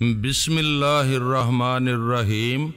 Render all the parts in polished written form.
بسم اللہ الرحمن الرحیم۔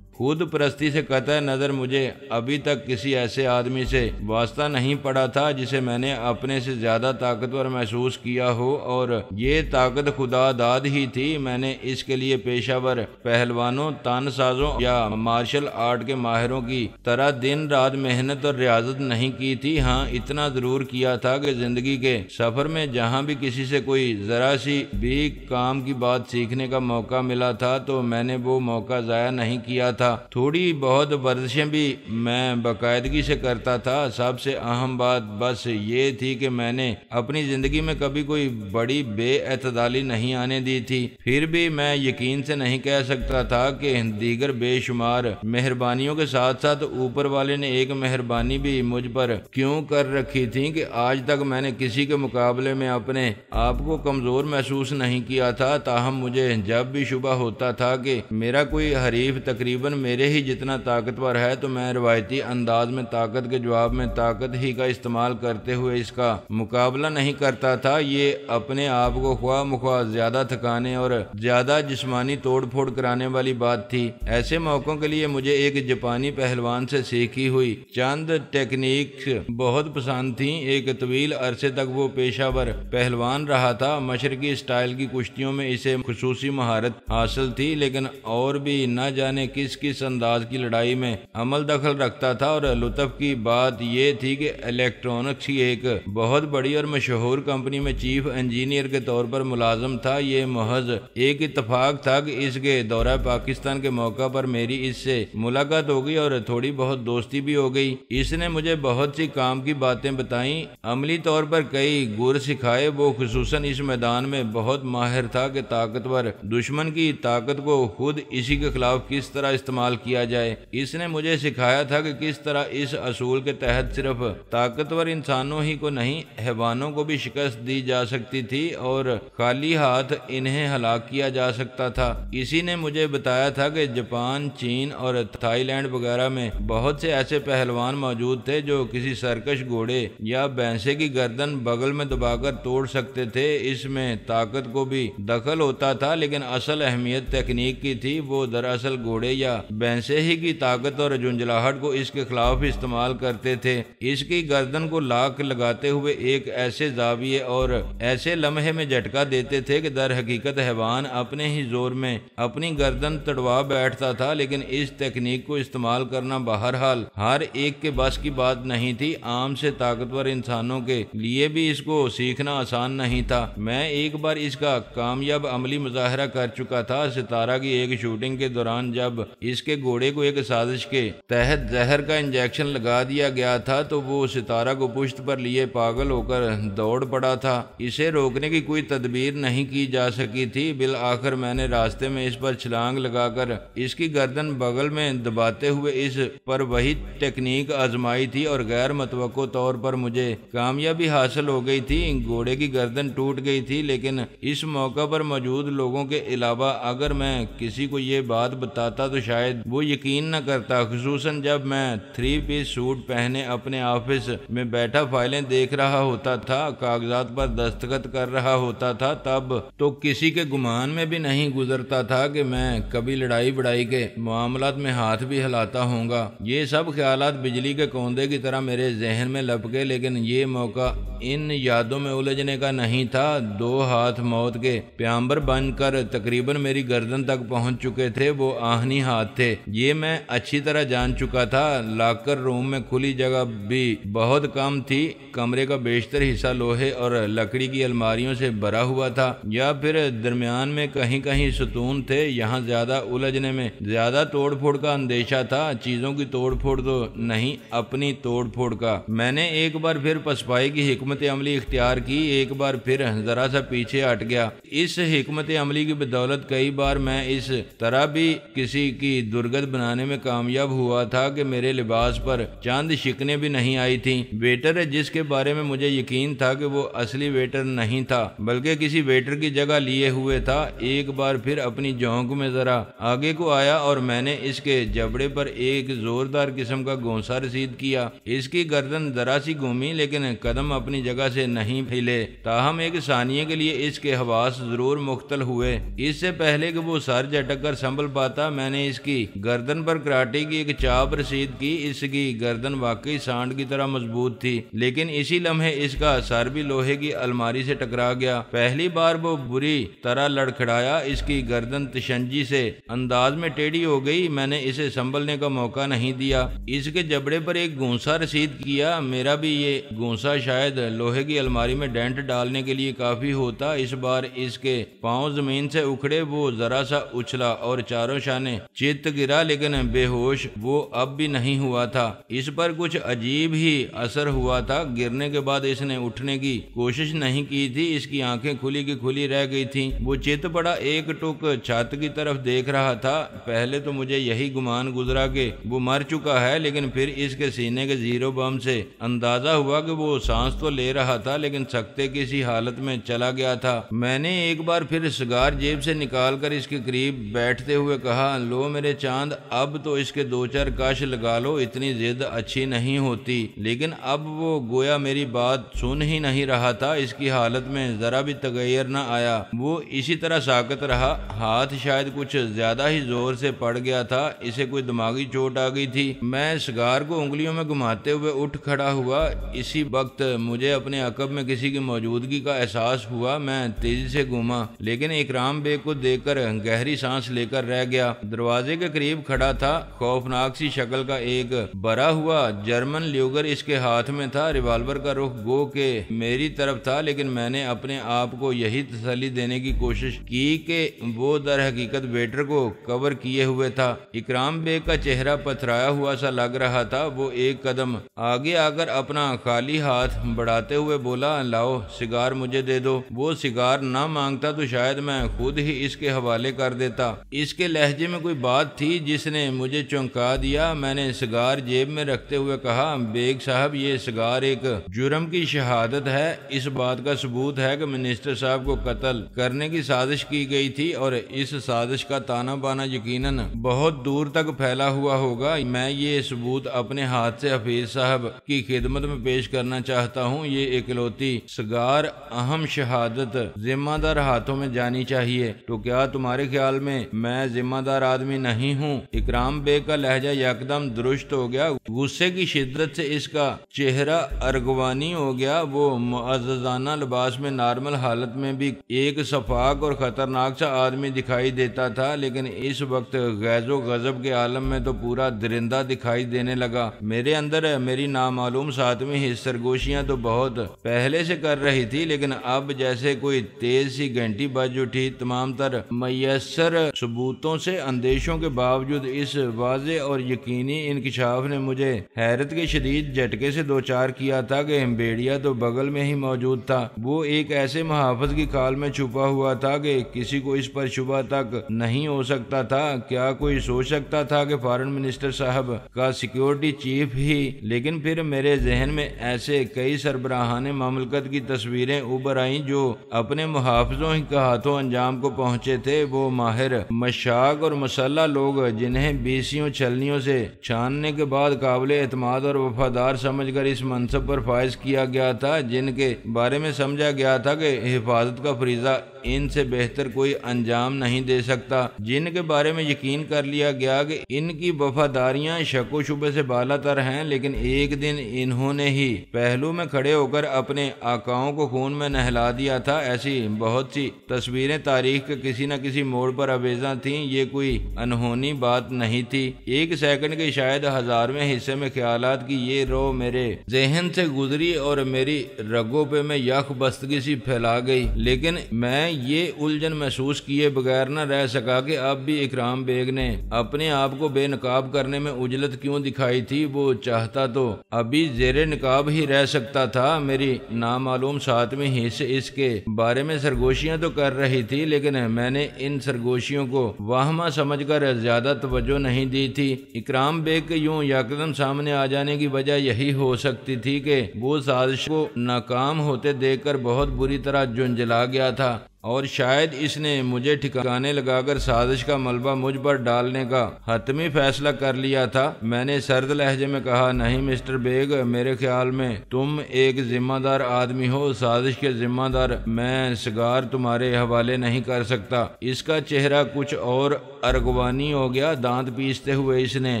خود پرستی سے قطع نظر مجھے ابھی تک کسی ایسے آدمی سے واسطہ نہیں پڑا تھا جسے میں نے اپنے سے زیادہ طاقتور محسوس کیا ہو، اور یہ طاقت خدا داد ہی تھی۔ میں نے اس کے لیے پیشہ ور پہلوانوں، تان سازوں یا مارشل آرٹ کے ماہروں کی طرح دن رات محنت اور ریاضت نہیں کی تھی۔ ہاں، اتنا ضرور کیا تھا کہ زندگی کے سفر میں جہاں بھی کسی سے کوئی ذرا سی بھی کام کی بات سیکھنے کا موقع ملا تھا تو میں نے وہ موقع ضائع نہیں کیا تھا۔ تھوڑی بہت ورزشیں بھی میں باقاعدگی سے کرتا تھا۔ سب سے اہم بات بس یہ تھی کہ میں نے اپنی زندگی میں کبھی کوئی بڑی بے اعتدالی نہیں آنے دی تھی۔ پھر بھی میں یقین سے نہیں کہہ سکتا تھا کہ دیگر بے شمار مہربانیوں کے ساتھ ساتھ اوپر والے نے ایک مہربانی بھی مجھ پر کیوں کر رکھی تھی کہ آج تک میں نے کسی کے مقابلے میں اپنے آپ کو کمزور محسوس نہیں کیا تھا۔ تاہم مجھے جب بھی شبہ ہوتا تھا کہ میرا کوئی حریف تقریباً میرے ہی جتنا طاقتور ہے تو میں روایتی انداز میں طاقت کے جواب میں طاقت ہی کا استعمال کرتے ہوئے اس کا مقابلہ نہیں کرتا تھا۔ یہ اپنے آپ کو خواہ مخواہ زیادہ تھکانے اور زیادہ جسمانی توڑ پھوڑ کرانے والی بات تھی۔ ایسے موقعوں کے لیے مجھے ایک جاپانی پہلوان سے سیکھی ہوئی چند ٹیکنیکس بہت پسند تھیں۔ ایک طویل عرصے تک وہ پیشہ ور پہلوان رہا تھا۔ مشرقی سٹائل کی کشتیوں میں اسے خصوصی مہارت حاصل تھی، لیکن اور بھی نہ جانے کس انداز کی لڑائی میں عمل دخل رکھتا تھا۔ اور لطف کی بات یہ تھی کہ الیکٹرانکس کی ایک بہت بڑی اور مشہور کمپنی میں چیف انجینئر کے طور پر ملازم تھا۔ یہ محض ایک اتفاق تھا کہ اس کے دورہ پاکستان کے موقع پر میری اس سے ملاقات ہو گئی اور تھوڑی بہت دوستی بھی ہو گئی۔ اس نے مجھے بہت سی کام کی باتیں بتائیں، عملی طور پر کئی گر سکھائے۔ وہ خصوصاً اس میدان میں بہت ماہر تھا کہ طاقتور دشمن کی طاقت کو خود اسی کے خلاف کس طرح استعمال کیا جائے۔ اس نے مجھے سکھایا تھا کہ کس طرح اس اصول کے تحت صرف طاقتور انسانوں ہی کو نہیں، حیوانوں کو بھی شکست دی جا سکتی تھی اور خالی ہاتھ انہیں ہلاک کیا جا سکتا تھا۔ اسی نے مجھے بتایا تھا کہ جاپان، چین اور تھائی لینڈ وغیرہ میں بہت سے ایسے پہلوان موجود تھے جو کسی سرکش گھوڑے یا بھینسے کی گردن بغل میں دبا کر توڑ سکتے تھے۔ اس میں طاقت کو بھی دخل ہوتا تھا، لیکن اصل اہمیت تکنیک کی تھی۔ وہ دراصل گھوڑے یا بھینسے ہی کی طاقت اور جھنجھلاہٹ کو اس کے خلاف استعمال کرتے تھے۔ اس کی گردن کو لاک لگاتے ہوئے ایک ایسے زاویے اور ایسے لمحے میں جھٹکا دیتے تھے کہ در حقیقت حیوان اپنے ہی زور میں اپنی گردن تڑوا بیٹھتا تھا، لیکن اس تکنیک کو استعمال کرنا بہرحال ہر ایک کے بس کی بات نہیں تھی۔ عام سے طاقتور انسانوں کے لیے بھی اس کو سیکھنا آسان نہیں تھا۔ میں ایک بار اس کا کامیاب عملی مظاہرہ کر چکا تھا۔ ستارہ کی ایک شوٹنگ کے دوران جب اس کے گھوڑے کو ایک سازش کے تحت زہر کا انجیکشن لگا دیا گیا تھا تو وہ ستارہ کو پشت پر لیے پاگل ہو کر دوڑ پڑا تھا۔ اسے روکنے کی کوئی تدبیر نہیں کی جا سکی تھی۔ بالآخر میں نے راستے میں اس پر چھلانگ لگا کر اس کی گردن بغل میں دباتے ہوئے اس پر وہی ٹیکنیک آزمائی تھی اور غیر متوقع طور پر مجھے کامیابی حاصل ہو گئی تھی۔ گھوڑے کی گردن ٹوٹ گئی تھی، لیکن اس موقع پر موجود لوگوں کے علاوہ اگر میں کسی کو یہ بات بتاتا تو شاید وہ یقین نہ کرتا، خصوصاً جب میں 3 پیس سوٹ پہنے اپنے آفس میں بیٹھا فائلیں دیکھ رہا ہوتا تھا، کاغذات پر دستخط کر رہا ہوتا تھا۔ تب تو کسی کے گمان میں بھی نہیں گزرتا تھا کہ میں کبھی لڑائی بڑائی کے معاملات میں ہاتھ بھی ہلاتا ہوں گا۔ یہ سب خیالات بجلی کے کوندے کی طرح میرے ذہن میں لپکے، لیکن یہ موقع ان یادوں میں الجھنے کا نہیں تھا۔ 2 ہاتھ موت کے پیامبر بن کر تقریباً میری گردن تک پہنچ چکے تھے۔ وہ آہنی ہاتھ تھے، یہ میں اچھی طرح جان چکا تھا۔ لاکر روم میں کھلی جگہ بھی بہت کم تھی۔ کمرے کا بیشتر حصہ لوہے اور لکڑی کی الماریوں سے بھرا ہوا تھا، یا پھر درمیان میں کہیں کہیں ستون تھے۔ یہاں زیادہ الجھنے میں زیادہ توڑ پھوڑ کا اندیشہ تھا، چیزوں کی توڑ پھوڑ تو نہیں، اپنی توڑ پھوڑ کا۔ میں نے ایک بار پھر پسپائی کی حکمت عملی اختیار کی، ایک بار پھر ذرا سا پیچھے ہٹ گیا۔ اس حکمت عملی کی بدولت کئی بار میں اس طرح بھی کسی کی کی درگت بنانے میں کامیاب ہوا تھا کہ میرے لباس پر چاند شکنیں بھی نہیں آئی تھیں۔ ویٹر جس کے بارے میں مجھے یقین تھا کہ وہ اصلی ویٹر نہیں تھا بلکہ کسی ویٹر کی جگہ لیے ہوئے تھا، ایک بار پھر اپنی جھونک میں ذرا آگے کو آیا اور میں نے اس کے جبڑے پر ایک زوردار قسم کا گونسا رسید کیا۔ اس کی گردن ذرا سی گھومی لیکن قدم اپنی جگہ سے نہیں ہلے، تاہم ایک ثانیے کے لیے اس کے حواس ضرور مختل ہوئے۔ اس سے پہلے کہ وہ سر جھٹک کر سنبھل پاتا، میں نے اس کی گردن پر کراٹے کی ایک چاپ رسید کی۔ اس کی گردن واقعی سانڈ کی طرح مضبوط تھی، لیکن اسی لمحے اس کا سر بھی لوہے کی الماری سے ٹکرا گیا۔ پہلی بار وہ بری طرح لڑکھڑایا، اس کی گردن تشنجی سے انداز میں ٹیڑھی ہو گئی۔ میں نے اسے سنبھلنے کا موقع نہیں دیا، اس کے جبڑے پر ایک گونسا رسید کیا۔ میرا بھی یہ گونسا شاید لوہے کی الماری میں ڈینٹ ڈالنے کے لیے کافی ہوتا۔ اس بار اس کے پاؤں زمین سے اکھڑے، وہ ذرا سا اچھلا اور چاروں شانے چت گرا، لیکن بے ہوش وہ اب بھی نہیں ہوا تھا۔ اس پر کچھ عجیب ہی اثر ہوا تھا۔ گرنے کے بعد اس نے اٹھنے کی کوشش نہیں کی تھی، اس کی آنکھیں کھلی کی کھلی رہ گئی تھیں۔ وہ چت پڑا ایک ٹک چھت کی طرف دیکھ رہا تھا۔ پہلے تو مجھے یہی گمان گزرا کہ وہ مر چکا ہے، لیکن پھر اس کے سینے کے زیرو بم سے اندازہ ہوا کہ وہ سانس تو لے رہا تھا لیکن سکتے کسی حالت میں چلا گیا تھا۔ میں نے ایک بار پھر سگار جیب سے نکال کر اس کے قریب بیٹھتے ہوئے کہا، لو میرے چاند، اب تو اس کے دو چار کش لگا لو، اتنی ضد اچھی نہیں ہوتی۔ لیکن اب وہ گویا میری بات سن ہی نہیں رہا تھا، اس کی حالت میں ذرا بھی تغیر نہ آیا۔ وہ اسی طرح ساکت رہا۔ ہاتھ شاید کچھ زیادہ ہی زور سے پڑ گیا تھا، اسے کوئی دماغی چوٹ آ گئی تھی۔ میں سگار کو انگلیوں میں گھماتے ہوئے اٹھ کھڑا ہوا۔ اسی وقت مجھے اپنے عقب میں کسی کی موجودگی کا احساس ہوا۔ میں تیزی سے گھوما لیکن اکرام بیگ کو دیکھ کر گہری سانس لے کر رہ گیا۔ دروازے کے قریب کھڑا تھا، خوفناک سی شکل کا ایک بھرا ہوا جرمن لیوگر اس کے ہاتھ میں تھا۔ ریوالور کا رخ گو کہ میری طرف تھا، لیکن میں نے اپنے آپ کو یہی تسلی دینے کی کوشش کی کہ وہ در حقیقت ویٹر کو کور کیے ہوئے تھا۔ اکرام بیگ کا چہرہ پتھرایا ہوا سا لگ رہا تھا۔ وہ ایک قدم آگے آ کر اپنا خالی ہاتھ بڑھاتے ہوئے بولا، لاؤ سگار مجھے دے دو۔ وہ سگار نہ مانگتا تو شاید میں خود ہی اس کے حوالے کر دیتا۔ اس کے لہجے میں کوئی بات تھی جس نے مجھے چونکا دیا۔ میں نے سگار جیب میں رکھتے ہوئے کہا، بیگ صاحب یہ سگار ایک جرم کی شہادت ہے۔ اس بات کا ثبوت ہے کہ منسٹر صاحب کو قتل کرنے کی سازش کی گئی تھی اور اس سازش کا تانا بانا یقیناً بہت دور تک پھیلا ہوا ہوگا۔ میں یہ ثبوت اپنے ہاتھ سے حفیظ صاحب کی خدمت میں پیش کرنا چاہتا ہوں۔ یہ اکلوتی سگار اہم شہادت ذمہ دار ہاتھوں میں جانی چاہیے۔ تو کیا تمہارے خیال میں ذمہ دار آدمی نہیں ہوں؟ اکرام بیگ کا لہجہ یکدم درست ہو گیا۔ غصے کی شدت سے اس کا چہرہ ارغوانی ہو گیا۔ وہ معززانہ لباس میں نارمل حالت میں بھی ایک شفاق اور خطرناک سا آدمی دکھائی دیتا تھا، لیکن اس وقت غیظ و غضب کے عالم میں تو پورا درندہ دکھائی دینے لگا۔ میرے اندر میری نامعلوم ساتویں حصہ سرگوشیاں تو بہت پہلے سے کر رہی تھی، لیکن اب جیسے کوئی تیز سی گھنٹی بج اٹھی۔ تمام تر میسر ثبوتوں سے اندیشوں کے باوجود اس واضح اور یقینی انکشاف نے مجھے حیرت کے شدید جھٹکے سے دوچار کیا تھا کہ بھیڑیا تو بغل میں ہی موجود تھا۔ وہ ایک ایسے محافظ کی کھال میں چھپا ہوا تھا کہ کسی کو اس پر شبہ تک نہیں ہو سکتا تھا۔ کیا کوئی سوچ سکتا تھا کہ فارن منسٹر صاحب کا سیکیورٹی چیف ہی؟ لیکن پھر میرے ذہن میں ایسے کئی سربراہان مملکت کی تصویریں ابھر آئیں جو اپنے محافظوں کے ہاتھوں انجام کو پہنچے تھے۔ وہ ماہر مشاق اور مسلح لوگ جنہیں بیسیوں چھلنیوں سے چھاننے کے بعد قابل اعتماد اور وفادار سمجھ کر اس منصب پر فائز کیا گیا تھا، جن کے بارے میں سمجھا گیا تھا کہ حفاظت کا فریضہ ان سے بہتر کوئی انجام نہیں دے سکتا، جن کے بارے میں یقین کر لیا گیا کہ ان کی وفاداریاں شک و شبہ سے بالا تر ہیں، لیکن ایک دن انہوں نے ہی پہلو میں کھڑے ہو کر اپنے آقاؤں کو خون میں نہلا دیا تھا۔ ایسی بہت سی تصویریں تاریخ کے کسی نہ کسی موڑ پر آویزاں تھیں۔ یہ کوئی انہونی بات نہیں تھی۔ ایک سیکنڈ کے شاید ہزارویں حصے میں خیالات کی یہ رو میرے ذہن سے گزری اور میری رگوں پہ میں یک بستگی سی پھیلا گئی، لیکن میں یہ الجھن محسوس کیے بغیر نہ رہ سکا کہ اب بھی اکرام بیگ نے اپنے آپ کو بے نقاب کرنے میں عجلت کیوں دکھائی تھی۔ وہ چاہتا تو ابھی زیر نقاب ہی رہ سکتا تھا۔ میری نامعلوم ساتویں حص اس کے بارے میں سرگوشیاں تو کر رہی تھی، لیکن میں نے ان سرگوشیوں کو واہمہ سمجھ کر پر زیادہ توجہ نہیں دی تھی۔ اکرام بیگ کے یوں یکدم سامنے آ جانے کی وجہ یہی ہو سکتی تھی کہ وہ سازش کو ناکام ہوتے دیکھ کر بہت بری طرح جھنجلا گیا تھا، اور شاید اس نے مجھے ٹھکانے لگا کر سازش کا ملبہ مجھ پر ڈالنے کا حتمی فیصلہ کر لیا تھا۔ میں نے سرد لہجے میں کہا، نہیں مسٹر بیگ، میرے خیال میں تم ایک ذمہ دار آدمی ہو، سازش کے ذمہ دار میں سگار تمہارے حوالے نہیں کر سکتا۔ اس کا چہرہ کچھ اور ارغوانی ہو گیا۔ دانت پیستے ہوئے اس نے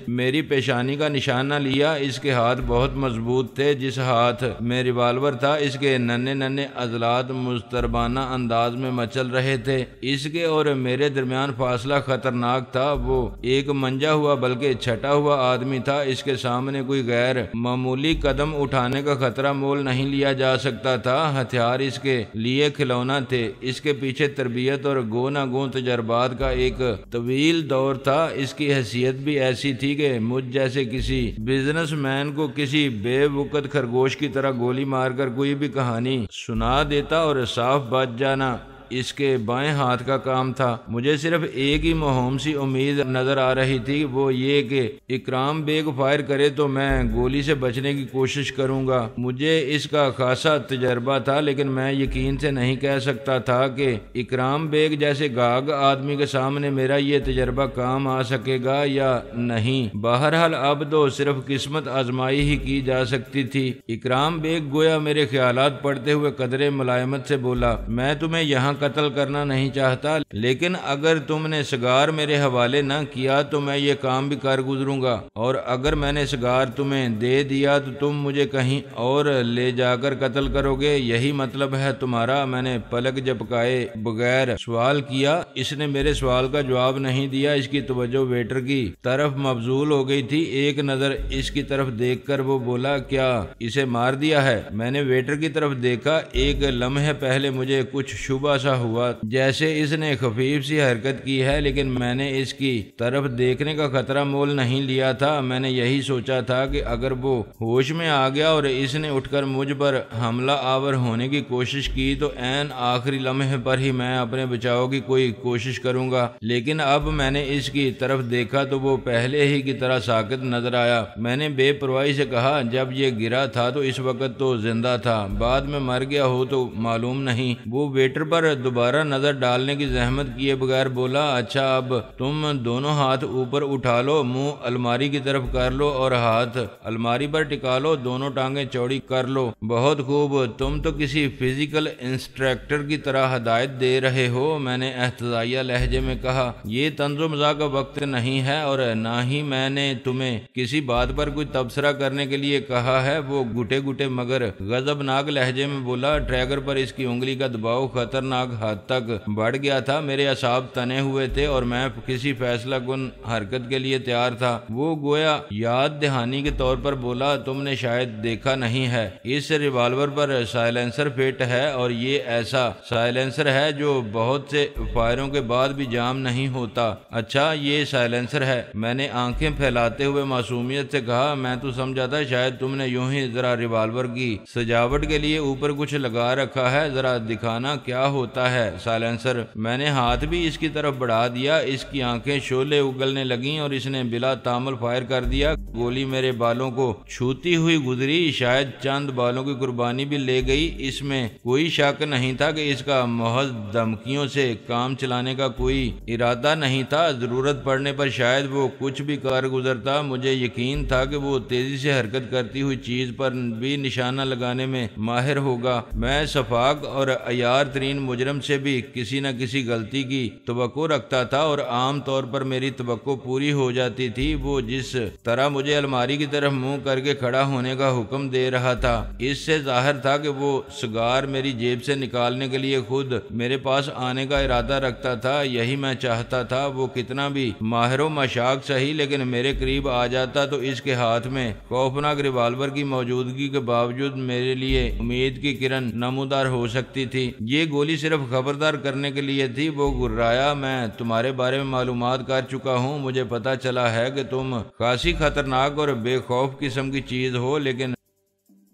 میری پیشانی کا نشانہ لیا۔ اس کے ہاتھ بہت مضبوط تھے۔ جس ہاتھ میں ریوالور تھا اس کے ننھے ننھے عضلات مضطربانہ انداز میں مچل رہے تھے۔ اس کے اور میرے درمیان فاصلہ خطرناک تھا۔ وہ ایک منجا ہوا بلکہ چھٹا ہوا آدمی تھا۔ اس کے سامنے کوئی غیر معمولی قدم اٹھانے کا خطرہ مول نہیں لیا جا سکتا تھا۔ ہتھیار اس کے لیے کھلونا تھے۔ اس کے پیچھے تربیت اور گو نہ گو تجربات کا ایک طویل دور تھا۔ اس کی حیثیت بھی ایسی تھی کہ مجھ جیسے کسی بزنس مین کو کسی بے وقت خرگوش کی طرح گولی مار کر کوئی بھی کہانی سنا دیتا اور صاف بچ جانا اس کے بائیں ہاتھ کا کام تھا۔ مجھے صرف ایک ہی مہم سی امید نظر آ رہی تھی، وہ یہ کہ اکرام بیگ فائر کرے تو میں گولی سے بچنے کی کوشش کروں گا۔ مجھے اس کا خاصا تجربہ تھا، لیکن میں یقین سے نہیں کہہ سکتا تھا کہ اکرام بیگ جیسے گاگ آدمی کے سامنے میرا یہ تجربہ کام آ سکے گا یا نہیں۔ بہرحال اب تو صرف قسمت آزمائی ہی کی جا سکتی تھی۔ اکرام بیگ گویا میرے خیالات پڑھتے ہوئے قدرے ملائمت سے بولا، میں تمہیں یہاں قتل کرنا نہیں چاہتا، لیکن اگر تم نے سگار میرے حوالے نہ کیا تو میں یہ کام بھی کر گزروں گا، اور اگر میں نے سگار تمہیں دے دیا تو تم مجھے کہیں اور لے جا کر قتل کرو گے، یہی مطلب ہے تمہارا؟ میں نے پلک جھپکائے بغیر سوال کیا۔ اس نے میرے سوال کا جواب نہیں دیا۔ اس کی توجہ ویٹر کی طرف مبذول ہو گئی تھی۔ ایک نظر اس کی طرف دیکھ کر وہ بولا، کیا اسے مار دیا ہے؟ میں نے ویٹر کی طرف دیکھا۔ ایک لمحے پہلے مجھے کچھ شبہ سا ہوا جیسے اس نے خفیف سی حرکت کی ہے، لیکن میں نے اس کی طرف دیکھنے کا خطرہ مول نہیں لیا تھا۔ میں نے یہی سوچا تھا کہ اگر وہ ہوش میں آ گیا اور اس نے اٹھ کر مجھ پر حملہ آور ہونے کی کوشش کی تو عین آخری لمحے پر ہی میں اپنے بچاؤ کی کوئی کوشش کروں گا، لیکن اب میں نے اس کی طرف دیکھا تو وہ پہلے ہی کی طرح ساکت نظر آیا۔ میں نے بے پرواہی سے کہا، جب یہ گرا تھا تو اس وقت تو زندہ تھا، بعد میں مر گیا ہو تو معلوم نہیں۔ وہ ویٹر پر دوبارہ نظر ڈالنے کی زحمت کیے بغیر بولا، اچھا اب تم دونوں ہاتھ اوپر اٹھا لو، منہ الماری کی طرف کر لو اور ہاتھ الماری پر ٹکا لو، دونوں ٹانگیں چوڑی کر لو۔ بہت خوب، تم تو کسی فزیکل انسٹرکٹر کی طرح ہدایت دے رہے ہو، میں نے احتجاجیہ لہجے میں کہا۔ یہ طنز و مزاح کا وقت نہیں ہے اور نہ ہی میں نے تمہیں کسی بات پر کوئی تبصرہ کرنے کے لیے کہا ہے۔ وہ گھٹے گھٹے مگر غضبناک لہجے میں بولا۔ ٹریگر پر اس کی انگلی کا دباؤ خطرناک حد تک بڑھ گیا تھا۔ میرے اعصاب تنے ہوئے تھے اور میں کسی فیصلہ کن حرکت کے لیے تیار تھا۔ وہ گویا یاد دہانی کے طور پر بولا، تم نے شاید دیکھا نہیں ہے، اس ریوالور پر سائلنسر فٹ ہے اور یہ ایسا سائلنسر ہے جو بہت سے فائروں کے بعد بھی جام نہیں ہوتا۔ اچھا یہ سائلنسر ہے؟ میں نے آنکھیں پھیلاتے ہوئے معصومیت سے کہا، میں تو سمجھا تھا شاید تم نے یوں ہی ذرا ریوالور کی سجاوٹ کے لیے اوپر کچھ لگا رکھا ہے، ذرا دکھانا کیا ہوتا ہے سائلنسر؟ میں نے ہاتھ بھی اس کی طرف بڑھا دیا۔ اس کی آنکھیں شعلے اگلنے لگیں اور اس نے بلا تامل فائر کر دیا۔ گولی میرے بالوں کو چھوتی ہوئی گزری، شاید چند بالوں کی قربانی بھی لے گئی۔ اس میں کوئی شک نہیں تھا کہ اس کا محض دھمکیوں سے کام چلانے کا کوئی ارادہ نہیں تھا۔ ضرورت پڑنے پر شاید وہ کچھ بھی کر گزرتا۔ مجھے یقین تھا کہ وہ تیزی سے حرکت کرتی ہوئی چیز پر بھی نشانہ لگانے میں ماہر ہوگا۔ میں شفاق اور عیار ترین مجرم سے بھی کسی نہ کسی غلطی کی توقع رکھتا تھا اور عام طور پر میری توقع پوری ہو جاتی تھی۔ وہ جس طرح مجھے الماری کی طرف منہ کر کے کھڑا ہونے کا حکم دے رہا تھا، اس سے ظاہر تھا کہ وہ سگار میری جیب سے نکالنے کے لیے خود میرے پاس آنے کا ارادہ رکھتا تھا۔ یہی میں چاہتا تھا۔ وہ کتنا بھی ماہر و مشاق سہی لیکن میرے قریب آ جاتا تو اس کے ہاتھ میں خوفناک ریوالور کی موجودگی کے باوجود میرے لیے امید کی کرن نمودار ہو سکتی تھی۔ یہ گولی صرف خبردار کرنے کے لیے تھی۔ وہ گرایا، میں تمہارے بارے میں معلومات کر چکا ہوں، مجھے پتا چلا ہے کہ تم خاصی خطرناک اور بے خوف قسم کی چیز ہو، لیکن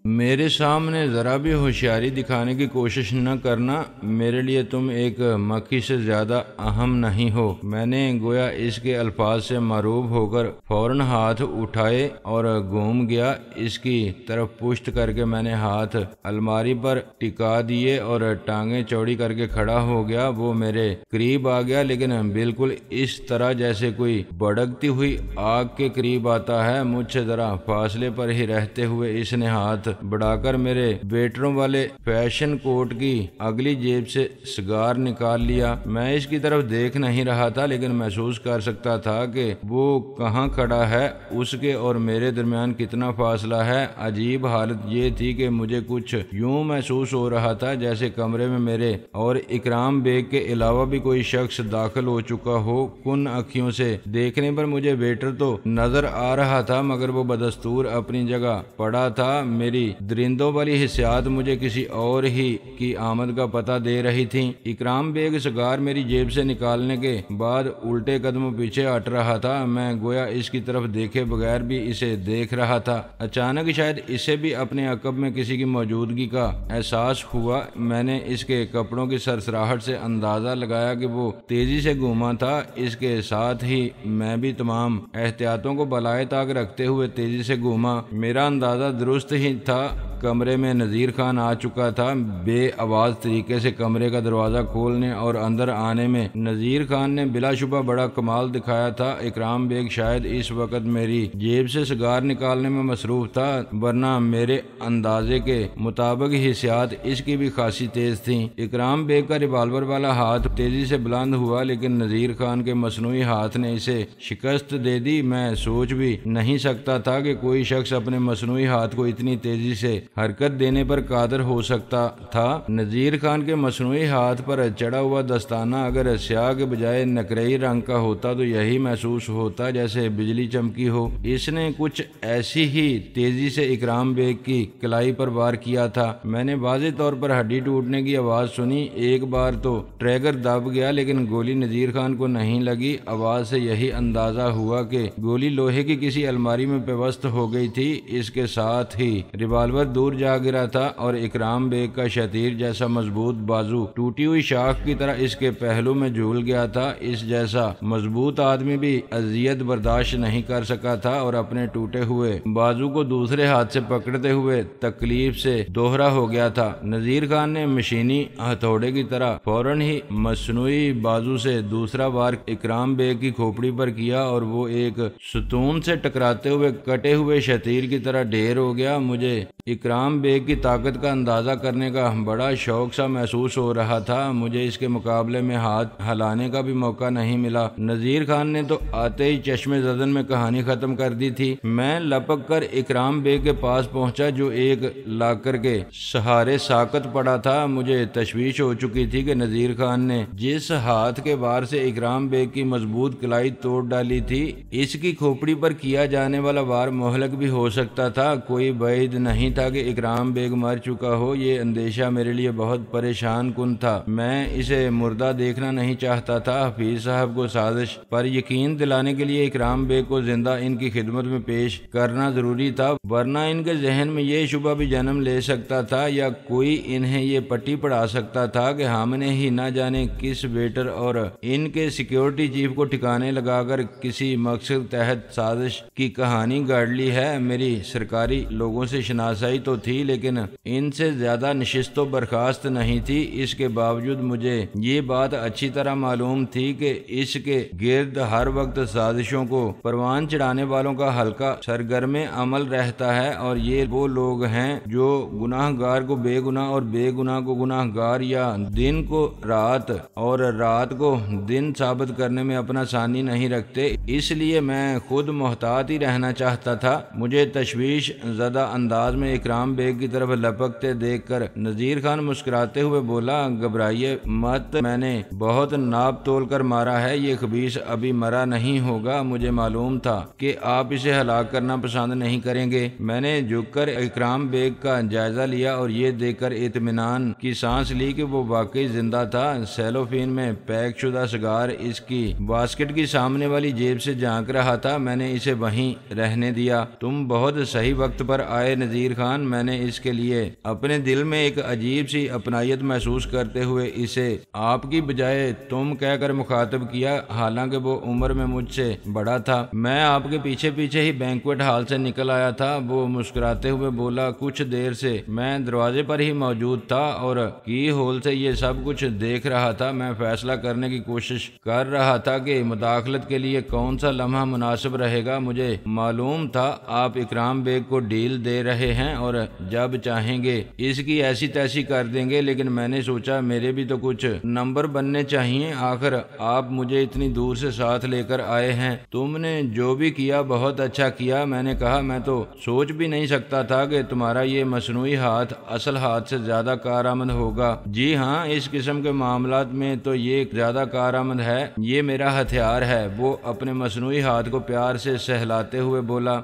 میرے سامنے ذرا بھی ہوشیاری دکھانے کی کوشش نہ کرنا، میرے لیے تم ایک مکھی سے زیادہ اہم نہیں ہو۔ میں نے گویا اس کے الفاظ سے معروب ہو کر فوراً ہاتھ اٹھائے اور گھوم گیا۔ اس کی طرف پشت کر کے میں نے ہاتھ الماری پر ٹکا دیے اور ٹانگیں چوڑی کر کے کھڑا ہو گیا۔ وہ میرے قریب آ گیا، لیکن بالکل اس طرح جیسے کوئی بھڑکتی ہوئی آگ کے قریب آتا ہے۔ مجھ سے ذرا فاصلے پر ہی رہتے ہوئے اس نے ہاتھ بڑھا کر میرے ویٹروں والے فیشن کوٹ کی اگلی جیب سے سگار نکال لیا۔ میں اس کی طرف دیکھ نہیں رہا تھا، لیکن محسوس کر سکتا تھا کہ وہ کہاں کھڑا ہے، اس کے اور میرے درمیان کتنا فاصلہ ہے۔ عجیب حالت یہ تھی کہ مجھے کچھ یوں محسوس ہو رہا تھا جیسے کمرے میں میرے اور اکرام بیگ کے علاوہ بھی کوئی شخص داخل ہو چکا ہو۔ کن اکھیوں سے دیکھنے پر مجھے ویٹر تو نظر آ رہا تھا، مگر وہ بدستور اپنی جگہ پڑا تھا۔ میری درندوں والی حسیات مجھے کسی اور ہی کی آمد کا پتہ دے رہی تھی۔ اکرام بیگ سگار میری جیب سے نکالنے کے بعد الٹے قدموں پیچھے ہٹ رہا تھا۔ میں گویا اس کی طرف دیکھے بغیر بھی اسے دیکھ رہا تھا۔ اچانک شاید اسے بھی اپنے عقب میں کسی کی موجودگی کا احساس ہوا۔ میں نے اس کے کپڑوں کی سرسراہٹ سے اندازہ لگایا کہ وہ تیزی سے گھوما تھا۔ اس کے ساتھ ہی میں بھی تمام احتیاطوں کو بالائے طاق رکھتے ہوئے تیزی سے گھوما۔ میرا اندازہ درست ہی تھا۔ کمرے میں نذیر خان آ چکا تھا۔ بے آواز طریقے سے کمرے کا دروازہ کھولنے اور اندر آنے میں نذیر خان نے بلا شبہ بڑا کمال دکھایا تھا۔ اکرام بیگ شاید اس وقت میری جیب سے سگار نکالنے میں مصروف تھا، ورنہ میرے اندازے کے مطابق حسیات اس کی بھی خاصی تیز تھیں۔ اکرام بیگ کا ریوالور والا ہاتھ تیزی سے بلند ہوا، لیکن نذیر خان کے مصنوعی ہاتھ نے اسے شکست دے دی۔ میں سوچ بھی نہیں سکتا تھا کہ کوئی شخص اپنے مصنوعی ہاتھ کو اتنی تیزی سے حرکت دینے پر قادر ہو سکتا تھا۔ نذیر خان کے مصنوعی ہاتھ پر چڑھا ہوا دستانہ اگر سیاہ کے بجائے نقرئی رنگ کا ہوتا تو یہی محسوس ہوتا جیسے بجلی چمکی ہو۔ اس نے کچھ ایسی ہی تیزی سے اکرام بیگ کی کلائی پر وار کیا تھا۔ میں نے واضح طور پر ہڈی ٹوٹنے کی آواز سنی۔ ایک بار تو ٹریگر دب گیا، لیکن گولی نذیر خان کو نہیں لگی۔ آواز سے یہی اندازہ ہوا کہ گولی لوہے کی کسی الماری میں پیوست ہو گئی تھی۔ اس کے ساتھ ہی ریوالور دور جا گرا تھا اور اکرام بیگ کا شتیر جیسا مضبوط بازو ٹوٹی ہوئی شاخ کی طرح اس کے پہلو میں جھول گیا تھا۔ اس جیسا مضبوط آدمی بھی اذیت برداشت نہیں کر سکا تھا اور اپنے ٹوٹے ہوئے بازو کو دوسرے ہاتھ سے پکڑتے ہوئے تکلیف سے دوہرا ہو گیا تھا۔ نذیر خان نے مشینی ہتھوڑے کی طرح فوراً ہی مصنوعی بازو سے دوسرا وار اکرام بیگ کی کھوپڑی پر کیا اور وہ ایک ستون سے ٹکراتے ہوئے کٹے ہوئے شتیر کی طرح ڈھیر ہو گیا۔ مجھے اکرام بیگ کی طاقت کا اندازہ کرنے کا بڑا شوق سا محسوس ہو رہا تھا۔ مجھے اس کے مقابلے میں ہاتھ ہلانے کا بھی موقع نہیں ملا۔ نذیر خان نے تو آتے ہی چشمے زدن میں کہانی ختم کر دی تھی۔ میں لپک کر اکرام بیگ کے پاس پہنچا جو ایک لاکر کے سہارے ساکت پڑا تھا۔ مجھے تشویش ہو چکی تھی کہ نذیر خان نے جس ہاتھ کے وار سے اکرام بیگ کی مضبوط کلائی توڑ ڈالی تھی، اس کی کھوپڑی پر کیا جانے والا وار مہلک بھی ہو سکتا تھا۔ کوئی بعید نہیں تھا کہ اکرام بیگ مر چکا ہو۔ یہ اندیشہ میرے لیے بہت پریشان کن تھا۔ میں اسے مردہ دیکھنا نہیں چاہتا تھا۔ حفیظ صاحب کو سازش پر یقین دلانے کے لیے اکرام بیگ کو زندہ ان کی خدمت میں پیش کرنا ضروری تھا، ورنہ ان کے ذہن میں یہ شبہ بھی جنم لے سکتا تھا یا کوئی انہیں یہ پٹی پڑھا سکتا تھا کہ ہم نے ہی نہ جانے کس ویٹر اور ان کے سیکیورٹی چیف کو ٹھکانے لگا کر کسی مقصد تحت سازش کی کہانی گاڑ لی ہے۔ میری سرکاری لوگوں سے شناسائی تو تھی، لیکن ان سے زیادہ نشست و برخاست نہیں تھی۔ اس کے باوجود مجھے یہ بات اچھی طرح معلوم تھی کہ اس کے گرد ہر وقت سازشوں کو پروان چڑھانے والوں کا حلقہ سرگرم عمل رہتا ہے، اور یہ وہ لوگ ہیں جو گناہ گار کو بے گناہ اور بے گناہ کو گناہ گار یا دن کو رات اور رات کو دن ثابت کرنے میں اپنا ثانی نہیں رکھتے۔ اس لیے میں خود محتاط ہی رہنا چاہتا تھا۔ مجھے تشویش زدہ انداز میں اکرام بیگ کی طرف لپکتے دیکھ کر نذیر خان مسکراتے ہوئے بولا، گھبرائیے مت، میں نے بہت ناپ تول کر مارا ہے، یہ خبیث ابھی مرا نہیں ہوگا۔ مجھے معلوم تھا کہ آپ اسے ہلاک کرنا پسند نہیں کریں گے۔ میں نے جھک کر اکرام بیگ کا جائزہ لیا اور یہ دیکھ کر اطمینان کی سانس لی کہ وہ واقعی زندہ تھا۔ سیلوفین میں پیک شدہ سگار اس کی باسکٹ کی سامنے والی جیب سے جھانک رہا تھا۔ میں نے اسے وہیں رہنے دیا۔ تم بہت صحیح وقت پر آئے نذیر خان، میں نے اس کے لیے اپنے دل میں ایک عجیب سی اپنائیت محسوس کرتے ہوئے اسے آپ کی بجائے تم کہہ کر مخاطب کیا، حالانکہ وہ عمر میں مجھ سے بڑا تھا۔ میں آپ کے پیچھے پیچھے ہی بینکویٹ ہال سے نکل آیا تھا۔ وہ مسکراتے ہوئے بولا، کچھ دیر سے میں دروازے پر ہی موجود تھا اور کی ہول سے یہ سب کچھ دیکھ رہا تھا۔ میں فیصلہ کرنے کی کوشش کر رہا تھا کہ مداخلت کے لیے کون سا لمحہ مناسب رہے گا۔ مجھے معلوم تھا آپ اکرام بیگ کو ڈیل دے رہے ہیں اور جب چاہیں گے اس کی ایسی تیسی کر دیں گے، لیکن میں نے سوچا میرے بھی تو کچھ نمبر بننے چاہیے۔ آخر آپ مجھے اتنی دور سے ساتھ لے کر آئے ہیں۔ تم نے جو بھی کیا بہت اچھا کیا۔ میں نے کہا، میں تو سوچ بھی نہیں سکتا تھا کہ تمہارا یہ مصنوعی ہاتھ اصل ہاتھ سے زیادہ کارآمد ہوگا۔ جی ہاں، اس قسم کے معاملات میں تو یہ زیادہ کارآمد ہے، یہ میرا ہتھیار ہے۔ وہ اپنے مصنوعی ہاتھ کو پیار سے سہلاتے ہوئے بولا،